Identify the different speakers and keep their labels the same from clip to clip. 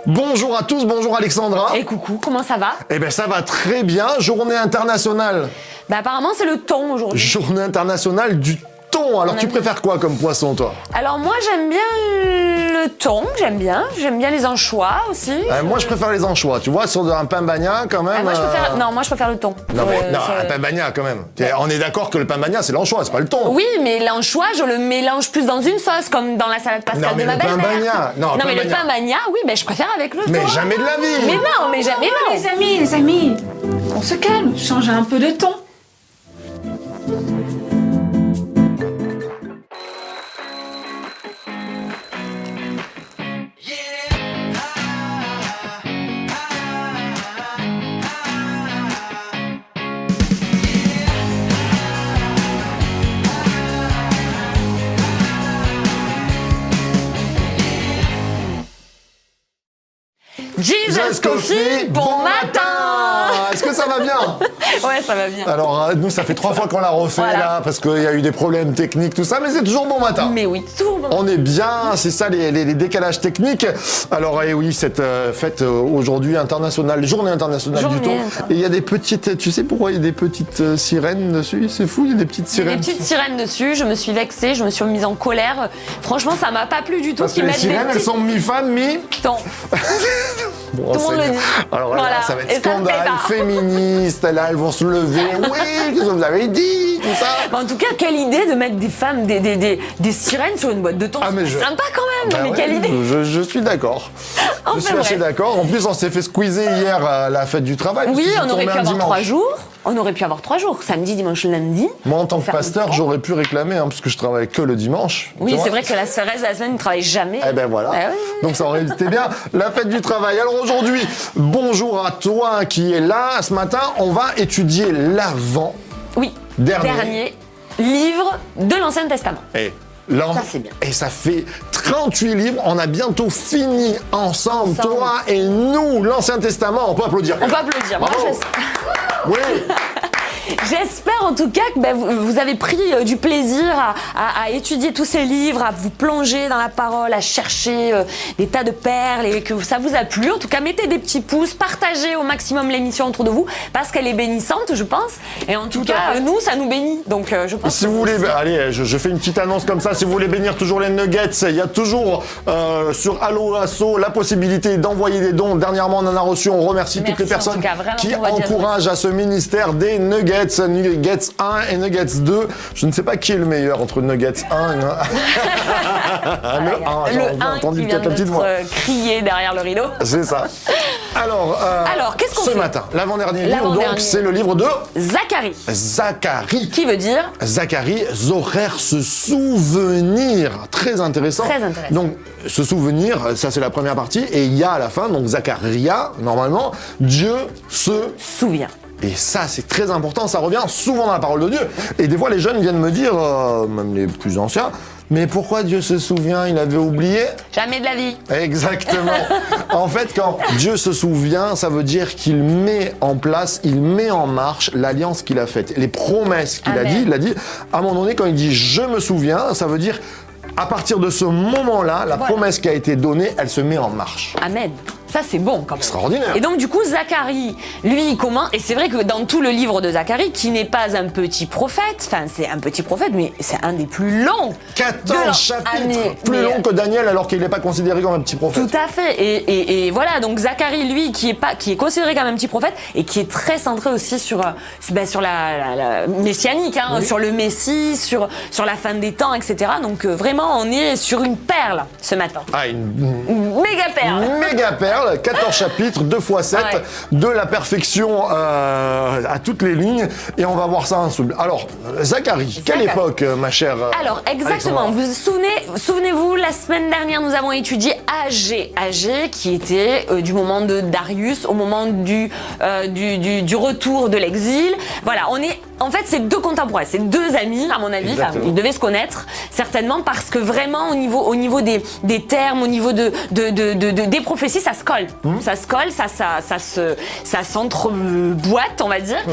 Speaker 1: Bonjour à tous, bonjour Alexandra.
Speaker 2: Et coucou, comment ça va?
Speaker 1: Eh ben ça va très bien, journée internationale.
Speaker 2: Bah apparemment c'est le thon aujourd'hui.
Speaker 1: Journée internationale du thon. Alors tu préfères quoi comme poisson toi?
Speaker 2: Alors moi j'aime bien le thon, j'aime bien les anchois aussi.
Speaker 1: Moi je préfère les anchois, tu vois, sur un pain bagna quand même.
Speaker 2: Moi je préfère le thon.
Speaker 1: Non, mais, un pain bagna quand même. On est d'accord que le pain bagna c'est l'anchois, c'est pas le thon.
Speaker 2: Oui, mais l'anchois je le mélange plus dans une sauce, comme dans la salade pascal de ma belle-mère.
Speaker 1: Non,
Speaker 2: mais le pain bagna, oui, mais je préfère avec le thon.
Speaker 1: Mais jamais de la vie.
Speaker 2: Mais non, mais jamais non.
Speaker 3: Les amis, on se calme, change un peu de ton.
Speaker 2: Jesus Coffee, bon matin.
Speaker 1: Est-ce que ça va bien?
Speaker 2: Ouais, ça va bien.
Speaker 1: Alors nous ça fait 3 fois qu'on l'a refait
Speaker 2: Voilà.
Speaker 1: là, parce qu'il y a eu des problèmes techniques, tout ça, mais c'est toujours bon matin.
Speaker 2: Mais oui, tout bon.
Speaker 1: On est bien, c'est ça les décalages techniques. Alors oui, cette fête aujourd'hui internationale, journée internationale du thon. Et il y a des petites, tu sais pourquoi il y a des petites sirènes dessus? C'est fou, il y a des petites
Speaker 2: Il y a
Speaker 1: sirènes.
Speaker 2: des petites sirènes dessus, je me suis vexée, je me suis mise en colère. Franchement, ça m'a pas plu du tout
Speaker 1: Parce que les sirènes, elles sont mi-femmes,
Speaker 2: thon.
Speaker 1: Bon,
Speaker 2: Tout le monde le dit.
Speaker 1: Alors là,
Speaker 2: Voilà.
Speaker 1: ça va être
Speaker 2: Et ça,
Speaker 1: scandale,
Speaker 2: pétard.
Speaker 1: féministe, là, elles vont se lever. Oui, qu'est-ce que vous avez dit, tout ça.
Speaker 2: En tout cas, quelle idée de mettre des femmes, des sirènes sur une boîte de thon. C'est sympa quand même,
Speaker 1: Bah
Speaker 2: mais
Speaker 1: ouais,
Speaker 2: quelle idée.
Speaker 1: Je suis d'accord.
Speaker 2: Enfin,
Speaker 1: Je suis assez
Speaker 2: bref.
Speaker 1: d'accord. En plus, on s'est fait squeezer hier à la fête du travail. parce
Speaker 2: Oui,
Speaker 1: que c'est
Speaker 2: on aurait
Speaker 1: tombé
Speaker 2: pu
Speaker 1: un
Speaker 2: avoir
Speaker 1: dimanche.
Speaker 2: 3 jours. On aurait pu avoir 3 jours, samedi, dimanche, lundi.
Speaker 1: Moi, en tant que
Speaker 2: Faire
Speaker 1: pasteur,
Speaker 2: du thon.
Speaker 1: j'aurais pu réclamer, parce que je travaille que le dimanche.
Speaker 2: Oui,
Speaker 1: Tu vois.
Speaker 2: c'est vrai que la reste de la semaine ne travaille jamais.
Speaker 1: Eh ben voilà.
Speaker 2: Ah oui.
Speaker 1: Donc ça aurait été bien la fête du travail. Alors aujourd'hui, bonjour à toi qui est là. Ce matin, on va étudier l'avant.
Speaker 2: Oui, dernier livre de l'Ancien Testament.
Speaker 1: Et là,
Speaker 2: Ça, c'est bien.
Speaker 1: Et ça fait 38 livres. On a bientôt fini ensemble,
Speaker 2: Ensemble.
Speaker 1: toi et nous, l'Ancien Testament. On peut applaudir.
Speaker 2: On peut applaudir. Moi,
Speaker 1: Bravo. Oui.
Speaker 2: J'espère en tout cas que vous avez pris du plaisir à étudier tous ces livres, à vous plonger dans la parole, à chercher des tas de perles et que ça vous a plu. En tout cas, mettez des petits pouces, partagez au maximum l'émission autour de vous parce qu'elle est bénissante, je pense. Et en tout cas, nous, ça nous bénit. Donc, je
Speaker 1: Et
Speaker 2: pense
Speaker 1: si
Speaker 2: que
Speaker 1: vous voulez, allez, je fais une petite annonce comme ça. Si vous voulez bénir toujours les Nuggets, il y a toujours sur Allo Asso la possibilité d'envoyer des dons. Dernièrement, on en a reçu. On remercie toutes
Speaker 2: Merci,
Speaker 1: les personnes
Speaker 2: en tout cas, vraiment,
Speaker 1: qui
Speaker 2: on va dire
Speaker 1: encouragent à ce ministère des Nuggets. Nuggets 1 et Nuggets 2. Je ne sais pas qui est le meilleur entre Nuggets 1 et... le 1,
Speaker 2: le
Speaker 1: j'ai
Speaker 2: 1
Speaker 1: entendu
Speaker 2: qui vient
Speaker 1: peut-être la petite voix.
Speaker 2: de crier derrière le rideau.
Speaker 1: C'est ça. Alors,
Speaker 2: qu'est-ce qu'on
Speaker 1: ce
Speaker 2: fait?
Speaker 1: matin, l'avant-dernier livre, donc,
Speaker 2: L'avant-dernier.
Speaker 1: c'est le livre de
Speaker 2: Zacharie,
Speaker 1: Zacharie.
Speaker 2: qui veut dire
Speaker 1: Zacharie, Zohar, se souvenir. Très intéressant.
Speaker 2: Très intéressant.
Speaker 1: Donc, se souvenir, ça c'est la première partie. Et il y a à la fin, donc Zacharia, normalement, Dieu se...
Speaker 2: souviens.
Speaker 1: Et ça, c'est très important, ça revient souvent dans la parole de Dieu. Et des fois, les jeunes viennent me dire, même les plus anciens, mais pourquoi Dieu se souvient? Il avait oublié?
Speaker 2: Jamais de la vie.
Speaker 1: Exactement. En fait, quand Dieu se souvient, ça veut dire qu'il met en place, il met en marche l'alliance qu'il a faite. Les promesses qu'il a
Speaker 2: Amen.
Speaker 1: dit, il a dit, à un moment donné, quand il dit « je me souviens », ça veut dire, à partir de ce moment-là, la promesse qui a été donnée, elle se met en marche.
Speaker 2: Amen. Ça, c'est bon quand même.
Speaker 1: Extraordinaire.
Speaker 2: Et donc, du coup, Zacharie, lui, il commence. Et c'est vrai que dans tout le livre de Zacharie, qui n'est pas un petit prophète, enfin, c'est un petit prophète, mais c'est un des plus longs.
Speaker 1: 14 chapitres, plus
Speaker 2: mais-
Speaker 1: long que Daniel, alors qu'il n'est pas considéré comme un petit prophète.
Speaker 2: Tout à fait. Et voilà, donc Zacharie, lui, qui est considéré comme un petit prophète et qui est très centré aussi sur la messianique, hein,
Speaker 1: Oui.
Speaker 2: sur le Messie, sur la fin des temps, etc. Donc vraiment, on est sur une perle ce matin.
Speaker 1: Ah, une
Speaker 2: Méga perle.
Speaker 1: méga perle, 14 chapitres, 2 x 7,
Speaker 2: Ouais.
Speaker 1: de la perfection à toutes les lignes, et on va voir ça ensemble. Alors, Zacharie, quelle
Speaker 2: Zacharie.
Speaker 1: époque, ma chère
Speaker 2: Alors, exactement.
Speaker 1: Alexandra?
Speaker 2: Souvenez-vous, la semaine dernière, nous avons étudié Agé. Agé, qui était du moment de Darius au moment du retour de l'exil. Voilà, on est En fait, c'est deux contemporains, c'est deux amis, à mon avis. Enfin, ils devaient se connaître, certainement, parce que vraiment, au niveau des termes, au niveau des prophéties, ça se colle. Ça se colle, ça s'entreboîte, on va dire.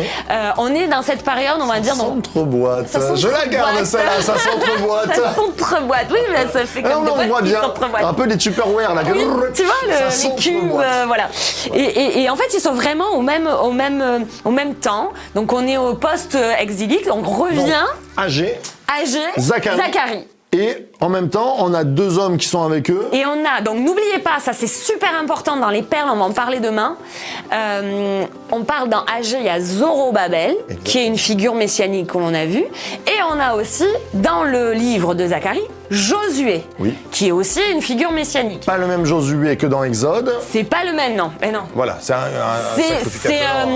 Speaker 2: On est dans cette période, on va dire.
Speaker 1: S'entreboîte. Je la garde, celle-là, ça s'entreboîte.
Speaker 2: Ça s'entreboîte, oui, mais ça fait comme des
Speaker 1: on voit bien. Un peu les Tupperware, là.
Speaker 2: Oui, tu vois, les cubes, voilà. Et en fait, ils sont vraiment au même temps. Donc, on est au post-exilique, on revient.
Speaker 1: Agé.
Speaker 2: Zacharie.
Speaker 1: Et en même temps, on a deux hommes qui sont avec eux.
Speaker 2: Et donc n'oubliez pas, ça c'est super important dans les perles, on va en parler demain. On parle dans Agé, il y a Zorobabel, qui est une figure messianique comme on a vu. Et on a aussi, dans le livre de Zacharie, Josué, qui est aussi une figure messianique.
Speaker 1: Pas le même Josué que dans Exode.
Speaker 2: C'est pas le même, non. Mais non.
Speaker 1: Voilà, c'est un sacrificateur.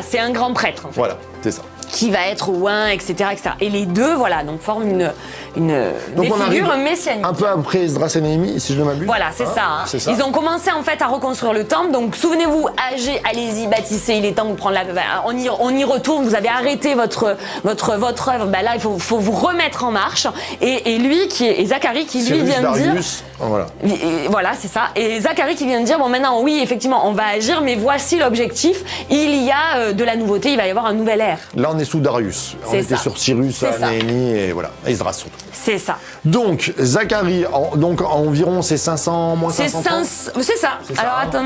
Speaker 2: C'est un grand prêtre. En fait.
Speaker 1: Voilà, c'est ça.
Speaker 2: Qui va être oint, etc., etc. Et les deux, voilà, donc forment des figures messianiques. Un
Speaker 1: peu après Esdras et Néhémie, si je ne m'abuse.
Speaker 2: Voilà, c'est ça. Ils ont commencé en fait à reconstruire le temple. Donc souvenez-vous, Agé, allez-y, bâtissez. Il est temps de prendre on y retourne. Vous avez arrêté votre œuvre. Ben là, il faut vous remettre en marche. Et lui, et Zacharie, qui lui vient de dire.
Speaker 1: Voilà.
Speaker 2: Voilà, c'est ça. Et Zacharie qui vient de dire, bon maintenant, oui, effectivement, on va agir, mais voici l'objectif. Il y a de la nouveauté, il va y avoir un nouvel ère.
Speaker 1: Là, on est sous Darius. On était sur Cyrus, Néhémie et voilà, Esdras surtout.
Speaker 2: C'est ça.
Speaker 1: Donc, Zacharie, environ c'est 500, moins 500
Speaker 2: C'est ça. Alors, attends,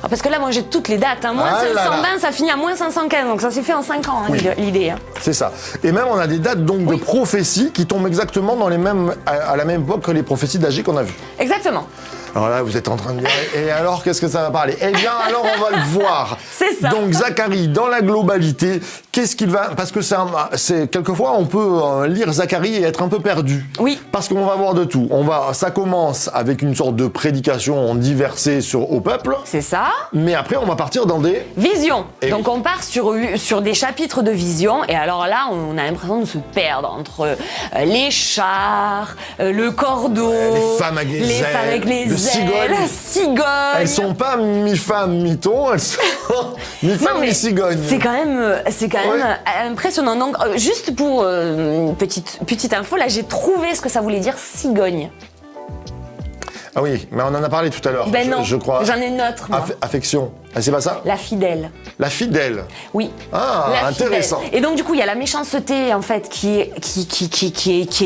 Speaker 2: parce que là, moi, j'ai toutes les dates. Moins 520, ça finit à moins 515. Donc, ça s'est fait en 5 ans, l'idée.
Speaker 1: C'est ça. Et même, on a des dates donc de prophéties qui tombent exactement à la même époque que les prophéties d'Agé qu'on a vues.
Speaker 2: Exactement.
Speaker 1: Alors là, vous êtes en train de dire, et alors, qu'est-ce que ça va parler? Eh bien, alors, on va le voir.
Speaker 2: C'est ça.
Speaker 1: Donc, Zacharie, dans la globalité, qu'est-ce qu'il va... Parce que quelquefois, on peut lire Zacharie et être un peu perdu.
Speaker 2: Oui.
Speaker 1: Parce qu'on va voir de tout. Ça commence avec une sorte de prédication diversée au peuple.
Speaker 2: C'est ça.
Speaker 1: Mais après, on va partir dans des...
Speaker 2: Visions. Donc, on part sur des chapitres de visions. Et alors là, on a l'impression de se perdre entre les chars, le cordeau...
Speaker 1: les femmes avec les
Speaker 2: cigognes.
Speaker 1: Elles sont pas mi-femme, mi-ton, elles sont mi-femme, mi-cigogne.
Speaker 2: C'est quand même impressionnant. Donc, juste pour petite info, là, j'ai trouvé ce que ça voulait dire cigogne.
Speaker 1: Ah oui, mais on en a parlé tout à l'heure.
Speaker 2: Ben non,
Speaker 1: je crois.
Speaker 2: J'en ai une autre, moi.
Speaker 1: Affection. Ah, c'est pas ça?
Speaker 2: La fidèle.
Speaker 1: La fidèle.
Speaker 2: Oui.
Speaker 1: Ah, intéressant.
Speaker 2: Fidèle. Et donc du coup, il y a la méchanceté en fait qui est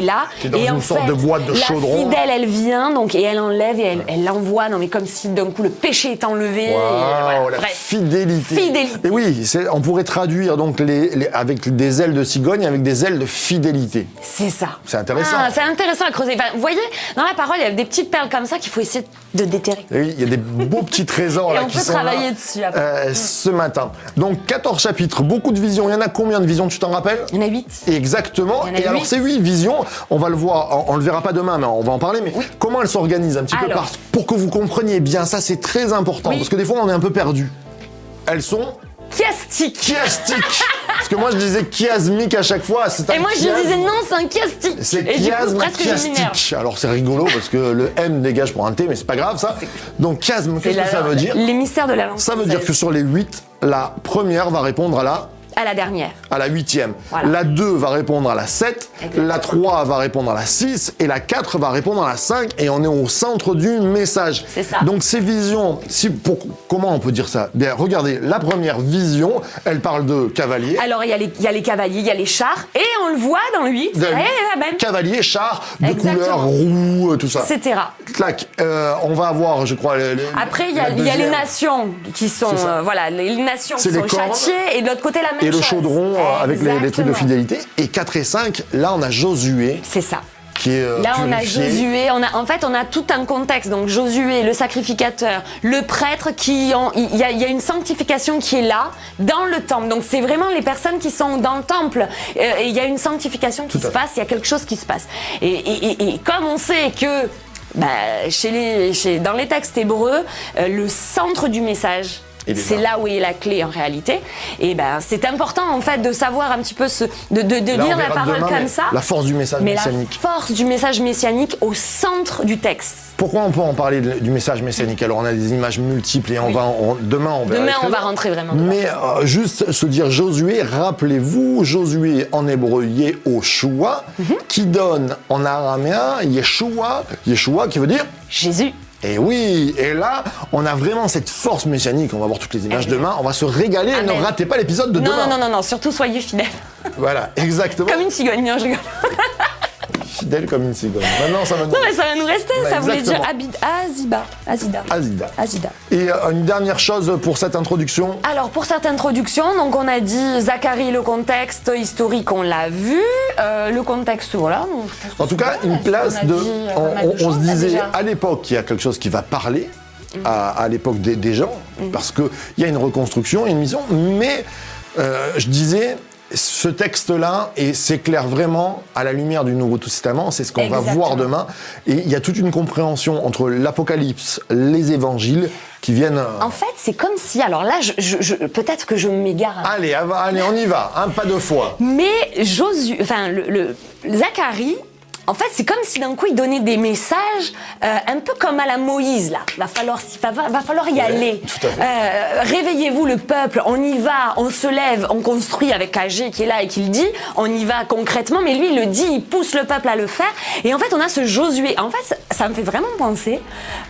Speaker 2: là.
Speaker 1: Qui est dans une sorte de boîte de chaudron.
Speaker 2: La fidèle, elle vient et elle enlève et elle l'envoie. Non mais comme si d'un coup le péché est enlevé.
Speaker 1: Wow, la fidélité. Et oui, on pourrait traduire donc avec des ailes de cigogne avec des ailes de fidélité.
Speaker 2: C'est ça.
Speaker 1: C'est intéressant.
Speaker 2: C'est intéressant à creuser. Enfin, vous voyez, dans la parole, il y a des petites perles comme ça qu'il faut essayer de déterrer.
Speaker 1: Et oui, il y a des beaux petits trésors là qui sont là.
Speaker 2: On peut travailler dessus après.
Speaker 1: Ce matin. Donc 14 chapitres, beaucoup de visions. Il y en a combien de visions, tu t'en rappelles?
Speaker 2: Il y en a 8.
Speaker 1: Exactement. Et alors ces 8 visions, on va le voir, on le verra pas demain, mais on va en parler. Mais comment elles s'organisent un petit peu pour que vous compreniez bien. Ça, c'est très important parce que des fois, on est un peu perdu. Elles sont
Speaker 2: chiastiques.
Speaker 1: Parce que moi, je disais chiasmique à chaque fois.
Speaker 2: Et moi, je disais non, c'est un chiastique.
Speaker 1: C'est chiasme chiastique. Alors, c'est rigolo parce que le M dégage pour un T, mais c'est pas grave, ça. Donc, chiasme, qu'est-ce que ça veut dire?
Speaker 2: Les mystères de la langue.
Speaker 1: Ça veut dire que sur les 8, la première va répondre à la
Speaker 2: dernière.
Speaker 1: À la 8e.
Speaker 2: Voilà.
Speaker 1: La 2 va répondre à la 7. Exactement. La 3 va répondre à la 6. Et la 4 va répondre à la 5. Et on est au centre du message.
Speaker 2: C'est ça.
Speaker 1: Donc ces visions, comment on peut dire ça? Bien, regardez, la première vision, elle parle de cavaliers.
Speaker 2: Alors il y a les cavaliers, il y a les chars. Et on le voit dans le 8. La même.
Speaker 1: Cavaliers, chars, de couleur, roux, tout ça.
Speaker 2: Etc.
Speaker 1: Clac. On va avoir, je crois...
Speaker 2: Après, il y a les nations qui sont... les nations qui sont châtiées. Et de l'autre côté, la même
Speaker 1: et le chaudron avec les trucs de fidélité. Et 4 et 5, là on a Josué.
Speaker 2: C'est ça.
Speaker 1: Qui est
Speaker 2: là
Speaker 1: purifié.
Speaker 2: On a Josué, on a tout un contexte. Donc Josué, le sacrificateur, le prêtre, il y a une sanctification qui est là, dans le temple. Donc c'est vraiment les personnes qui sont dans le temple. Et il y a une sanctification qui se passe, il y a quelque chose qui se passe. Et comme on sait que dans les textes hébreux, le centre du message, C'est là où est la clé en réalité. Et ben c'est important en fait de savoir un petit peu de lire la parole comme ça.
Speaker 1: La force du message messianique.
Speaker 2: La force du message messianique au centre du texte.
Speaker 1: Pourquoi on peut en parler du message messianique? Alors on a des images multiples et demain on va
Speaker 2: rentrer vraiment dedans.
Speaker 1: Mais juste se dire Josué, rappelez-vous, Josué en hébreu Yehoshua, qui donne en araméen Yeshua qui veut dire
Speaker 2: Jésus.
Speaker 1: Et oui, et là, on a vraiment cette force messianique. On va voir toutes les images demain. On va se régaler. Ne ratez pas l'épisode de demain.
Speaker 2: Non. Surtout soyez fidèles.
Speaker 1: Voilà, exactement.
Speaker 2: Comme une cigogne, non, je rigole.
Speaker 1: Fidèle comme une cigogne. Maintenant, ça va nous...
Speaker 2: Non, mais ça va nous rester. Ça voulait dire
Speaker 1: Azida. Et une dernière chose pour cette introduction.
Speaker 2: Alors, pour cette introduction, donc on a dit Zacharie, le contexte historique, on l'a vu. Le contexte, voilà.
Speaker 1: En tout cas, une place de... On se disait, à l'époque, qu'il y a quelque chose qui va parler à l'époque des gens, parce qu'il y a une reconstruction, une mission, mais je disais... Ce texte-là, et s'éclaire vraiment à la lumière du Nouveau Testament, c'est ce qu'on va voir demain. Et il y a toute une compréhension entre l'Apocalypse, les Évangiles, qui viennent...
Speaker 2: En fait, c'est comme si... Alors là, peut-être que je m'égare.
Speaker 1: Allez, on y va, un pas de foi.
Speaker 2: Mais Zacharie... En fait, c'est comme si d'un coup, il donnait des messages un peu comme à la Moïse, là. Va falloir y aller.
Speaker 1: Tout à fait.
Speaker 2: Réveillez-vous le peuple, on y va, on se lève, on construit avec Agé qui est là et qui le dit, on y va concrètement, mais lui, il le dit, il pousse le peuple à le faire. Et en fait, on a ce Josué. En fait, ça me fait vraiment penser,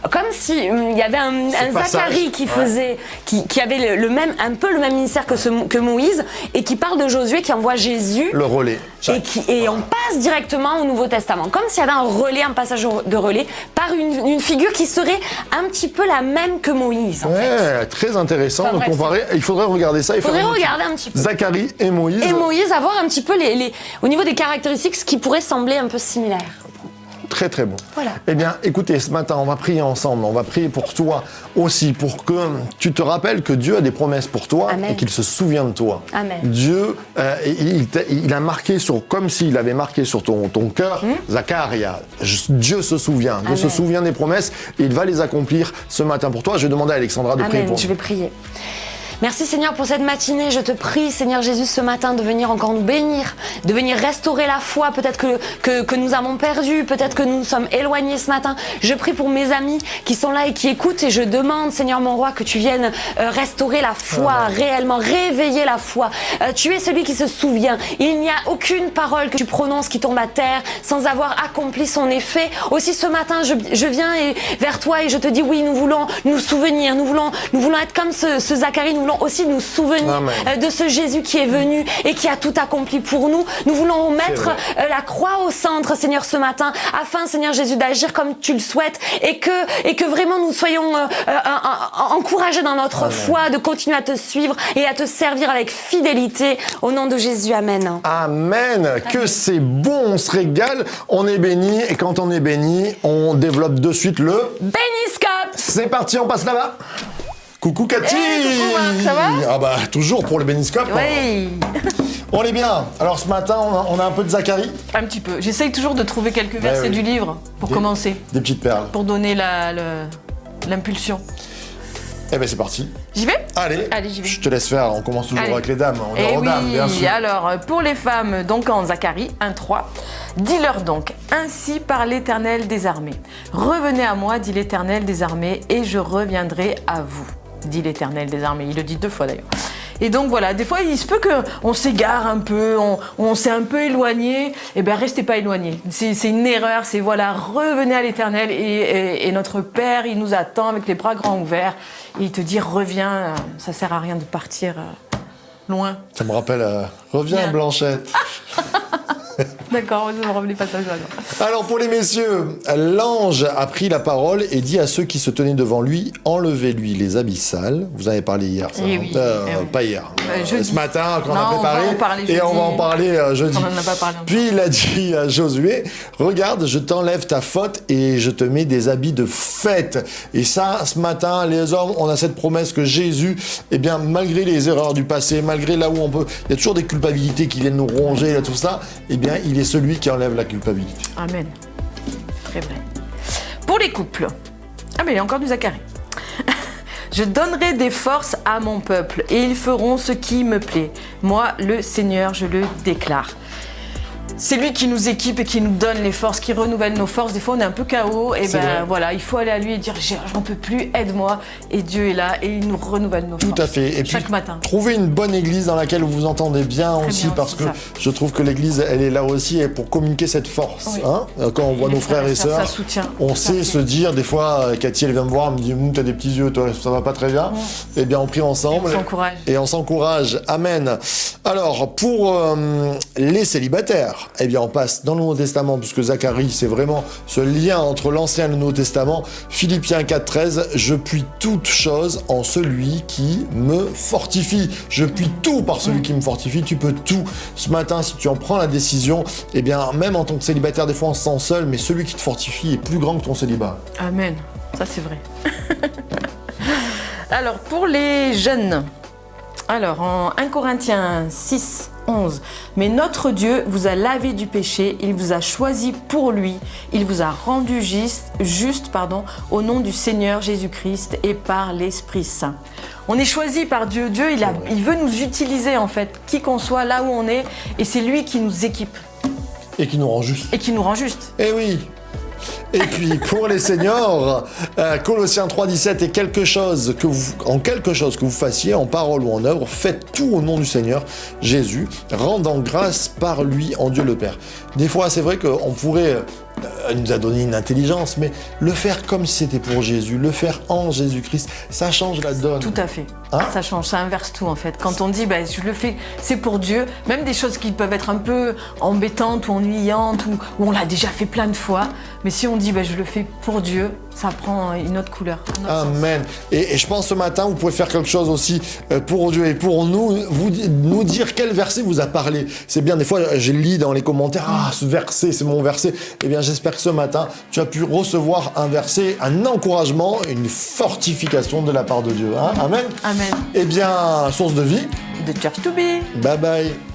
Speaker 2: comme si il y avait un Zacharie qui faisait, qui avait un peu le même ministère que Moïse, et qui parle de Josué, qui envoie Jésus.
Speaker 1: Le relais.
Speaker 2: Et on passe directement au Nouveau Testament. Comme s'il y avait un passage de relais par une figure qui serait un petit peu la même que Moïse. En fait.
Speaker 1: Très intéressant de comparer. Il faudrait regarder ça.
Speaker 2: Il faudrait regarder un petit peu.
Speaker 1: Zacharie et Moïse.
Speaker 2: Et Moïse, avoir un petit peu au niveau des caractéristiques, ce qui pourrait sembler un peu similaire.
Speaker 1: Très très bon.
Speaker 2: Voilà.
Speaker 1: Eh bien, écoutez, ce matin, on va prier ensemble. On va prier pour toi aussi, pour que tu te rappelles que Dieu a des promesses pour toi. Amen. Et qu'il se souvient de toi.
Speaker 2: Amen.
Speaker 1: Dieu, il a marqué comme s'il avait marqué sur ton cœur. Zacharia, Dieu se souvient. Dieu se souvient des promesses et il va les accomplir ce matin pour toi. Je vais demander à Alexandra de prier pour nous.
Speaker 2: Je vais prier. Merci Seigneur pour cette matinée. Je te prie Seigneur Jésus ce matin de venir encore nous bénir, de venir restaurer la foi peut-être que nous avons perdu, peut-être que nous nous sommes éloignés ce matin. Je prie pour mes amis qui sont là et qui écoutent et je demande Seigneur mon roi que tu viennes restaurer la foi, réellement réveiller la foi. Tu es celui qui se souvient. Il n'y a aucune parole que tu prononces qui tombe à terre sans avoir accompli son effet. Aussi ce matin je viens vers toi et je te dis oui, nous voulons nous souvenir, nous voulons être comme ce Zacharie, nous voulons aussi nous souvenir de ce Jésus qui est venu et qui a tout accompli pour nous. Nous voulons mettre la croix au centre, Seigneur, ce matin, afin, Seigneur Jésus, d'agir comme tu le souhaites et que vraiment nous soyons encouragés dans notre foi, de continuer à te suivre et à te servir avec fidélité. Au nom de Jésus, Amen.
Speaker 1: Amen. Que c'est bon, on se régale, on est béni et quand on est béni, on développe de suite le
Speaker 2: Béniscope.
Speaker 1: C'est parti, on passe là-bas. Coucou Cathy.
Speaker 3: Coucou Marc, ça va?
Speaker 1: Ah bah toujours pour le Béniscope.
Speaker 3: Oui.
Speaker 1: On est bien. Alors ce matin, on a un peu de Zacharie.
Speaker 3: Un petit peu. J'essaye toujours de trouver quelques versets du livre pour commencer.
Speaker 1: Des petites perles.
Speaker 3: Pour donner l'impulsion.
Speaker 1: Eh ben c'est parti.
Speaker 3: J'y vais?
Speaker 1: Allez,
Speaker 3: j'y vais.
Speaker 1: Je te laisse faire. On commence toujours avec les dames. On est aux dames, bien sûr.
Speaker 3: Alors pour les femmes, donc en Zacharie 1:3, dis-leur donc, ainsi parle l'Éternel des armées. Revenez à moi, dit l'Éternel des armées, et je reviendrai à vous. Dit l'Éternel des armées. Il le dit 2 fois d'ailleurs. Et donc voilà, des fois il se peut qu'on s'égare un peu, on s'est un peu éloigné. Eh bien restez pas éloignés. C'est une erreur, c'est voilà, revenez à l'Éternel et notre Père, il nous attend avec les bras grands ouverts. Et il te dit reviens, ça sert à rien de partir loin.
Speaker 1: Ça me rappelle, reviens Blanchette.
Speaker 3: D'accord, je me revenais pas ça.
Speaker 1: Alors pour les messieurs, l'ange a pris la parole et dit à ceux qui se tenaient devant lui, enlevez-lui les habits sales. Vous en avez parlé hier, ça.
Speaker 3: Oui.
Speaker 1: Pas hier.
Speaker 3: Jeudi.
Speaker 1: Ce matin, quand on a préparé.
Speaker 3: On va en parler jeudi.
Speaker 1: Et on va en parler jeudi.
Speaker 3: On n'en a pas parlé encore.
Speaker 1: Puis il a dit à Josué, regarde, je t'enlève ta faute et je te mets des habits de fête. Et ça, ce matin, les hommes, on a cette promesse que Jésus, eh bien, malgré les erreurs du passé, malgré là où on peut, il y a toujours des culpabilités qui viennent nous ronger, là, tout ça, eh bien, il est celui qui enlève la culpabilité.
Speaker 3: Amen. Très vrai. Pour les couples. Ah, mais il y a encore du Zacharie. Je donnerai des forces à mon peuple et ils feront ce qui me plaît. Moi, le Seigneur, je le déclare. C'est lui qui nous équipe et qui nous donne les forces, qui renouvelle nos forces. Des fois, on est un peu KO. Et voilà, il faut aller à lui et dire j'en peux plus, aide-moi. Et Dieu est là et il nous renouvelle nos forces.
Speaker 1: Tout à fait. Et
Speaker 3: chaque
Speaker 1: puis,
Speaker 3: matin.
Speaker 1: Trouvez une bonne église dans laquelle vous vous entendez bien
Speaker 3: Très
Speaker 1: aussi,
Speaker 3: bien,
Speaker 1: parce que
Speaker 3: ça.
Speaker 1: je trouve que l'église, elle est là aussi pour communiquer cette force.
Speaker 3: Oui.
Speaker 1: Hein, quand on voit
Speaker 3: Les
Speaker 1: nos frères et sœurs,
Speaker 3: ça soutient.
Speaker 1: on sait se dire, des fois, Cathy, elle vient me voir, elle me dit t'as des petits yeux, toi, ça va pas très bien. Eh bien, on prie ensemble.
Speaker 3: On s'encourage.
Speaker 1: Et on s'encourage. Amen. Alors, pour les célibataires, eh bien, on passe dans le Nouveau Testament, puisque Zacharie, c'est vraiment ce lien entre l'Ancien et le Nouveau Testament. Philippiens 4,13, je puis toutes choses en celui qui me fortifie. Je puis tout par celui qui me fortifie. Tu peux tout. Ce matin, si tu en prends la décision, eh bien, même en tant que célibataire, des fois, on se sent seul, mais celui qui te fortifie est plus grand que ton célibat.
Speaker 3: Amen. Ça, c'est vrai. Alors, pour les jeunes, alors en 1 Corinthiens 6, 11, mais notre Dieu vous a lavé du péché, il vous a choisi pour lui, il vous a rendu juste, au nom du Seigneur Jésus-Christ et par l'Esprit Saint. On est choisi par Dieu. Dieu, il veut nous utiliser en fait, qui qu'on soit, là où on est, et c'est lui qui nous équipe.
Speaker 1: Et qui nous rend juste.
Speaker 3: Et qui nous rend juste.
Speaker 1: Eh oui. Et puis pour les seniors, Colossiens 3,17 et quelque chose que vous fassiez en parole ou en œuvre, faites tout au nom du Seigneur Jésus, rendant grâce par lui en Dieu le Père. Des fois, c'est vrai qu'on pourrait, il nous a donné une intelligence, mais le faire comme si c'était pour Jésus, le faire en Jésus-Christ, ça change la donne.
Speaker 3: Tout à fait.
Speaker 1: Hein?
Speaker 3: Ça change, ça inverse tout en fait. Quand on dit je le fais, c'est pour Dieu, même des choses qui peuvent être un peu embêtantes ou ennuyantes ou on l'a déjà fait plein de fois, mais si on dit je le fais pour Dieu, ça prend une autre couleur.
Speaker 1: Amen. Et je pense ce matin, vous pouvez faire quelque chose aussi pour Dieu et pour nous, nous dire quel verset vous a parlé. C'est bien, des fois, je lis dans les commentaires, ce verset, c'est mon verset. Eh bien, j'espère que ce matin, tu as pu recevoir un verset, un encouragement, une fortification de la part de Dieu. Hein? Amen.
Speaker 3: Amen.
Speaker 1: Eh bien, source de vie.
Speaker 3: The Church to be.
Speaker 1: Bye bye.